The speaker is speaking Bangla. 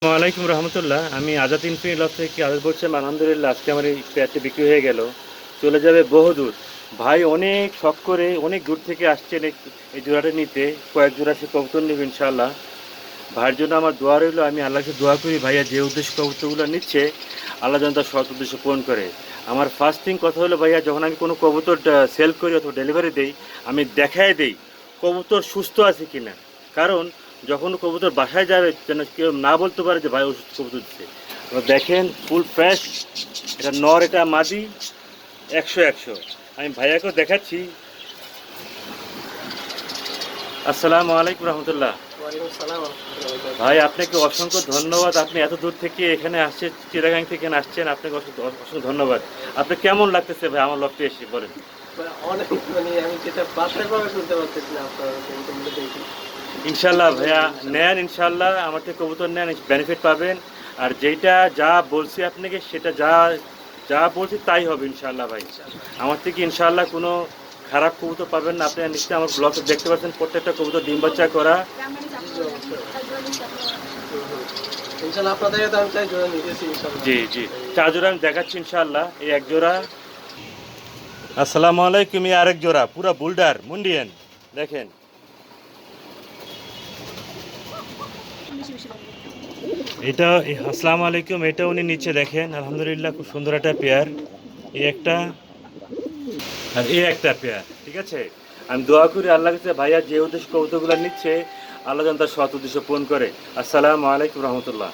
ওয়ালাইকুম রহমতুল্লাহ। আমি আজাদ ইনফিনিটি লফ থেকে আজাদ বলছিলাম। আলহামদুলিল্লাহ আজকে আমার এই পেয়ারটি বিক্রি হয়ে গেল, চলে যাবে বহুদূর। ভাই অনেক শখ করে অনেক দূর থেকে আসছেন এই জোড়াটা নিতে, কয়েক জোড়া সে কবুতর নেবে ইনশাআল্লাহ। ভাইয়ের জন্য আমার দোয়া রইল, আমি আল্লাহকে দোয়া করি ভাইয়া যে উদ্দেশ্য কবুতরগুলো নিচ্ছে আল্লাহ যেন তার সৎ উদ্দেশ্য পূরণ করে। আমার ফার্স্ট থিং কথা হলো ভাইয়া, যখন আমি কোনো কবুতর সেল করি অথবা ডেলিভারি দেই, আমি দেখায় দেই কবুতর সুস্থ আছে কিনা। কারণ যখন কবুতর বাসায় যাবে যেন কেউ না বলতে পারে যে ভাই অসুস্থ কবুতর দিচ্ছে। দেখেন ফুল ফ্রেশ, এটা নর, এটা মাদি, 100-100। আমি ভাইয়াকেও দেখাচ্ছি। আসসালামু আলাইকুম রহমতুল্লাহ। ভাই আপনাকে অসংখ্য ধন্যবাদ, আপনি এত দূর থেকে এখানে আসছেন, চিটাগাং থেকে এখানে আসছেন, আপনাকে অসংখ্য ধন্যবাদ। আপনি কেমন লাগতেছে ভাই আমার লফটে এসে বলেন? অনেক, মানে আমি যেটা বাসায় প্রকাশ করতে পারতেছি না আপনার দেখি। ইনশাল্লাহ ভাইয়া নেন, ইনশাল্লাহ আমার থেকে কবুতর নেন, বেনিফিট পাবেন। আর যেটা যা বলছি আপনাকে সেটা যা যা বলছি তাই হবে ইনশাল্লাহ ভাই। আমার থেকে ইনশাল্লাহ কোনো খারাপ কবুতর পাবেন না। আপনি নিশ্চয়ই আমার ব্লগে দেখতে পাচ্ছেন প্রত্যেকটা কবুতর ডিম বাচ্চা করা। ইনশাআল্লাহ আপনাদের তো আমি চাই জোড়া নিতেছি ইনশাআল্লাহ। জি জি, 4 জোড়া আমি দেখাচ্ছি ইনশাআল্লাহ। এই এক জোড়া। আসসালামু আলাইকুম। এই আরেক জোড়া পুরা বুলডার মুন্ডিয়ান, দেখেন। এটা আসসালামু আলাইকুম, এটা উনি নিচে দেখেন। আলহামদুলিল্লাহ খুব সুন্দর একটা পেয়ার। এই একটা আর এই একটা পেয়ার, ঠিক আছে। আমি দোয়া করি আল্লাহ কাছে ভাইয়া যে উদ্দেশ্য কবুতরগুলো নিচ্ছে আল্লাহ যেন তার সৎ উদ্দেশ্য পূরণ করে। আসসালামু আলাইকুম রহমতুল্লাহ।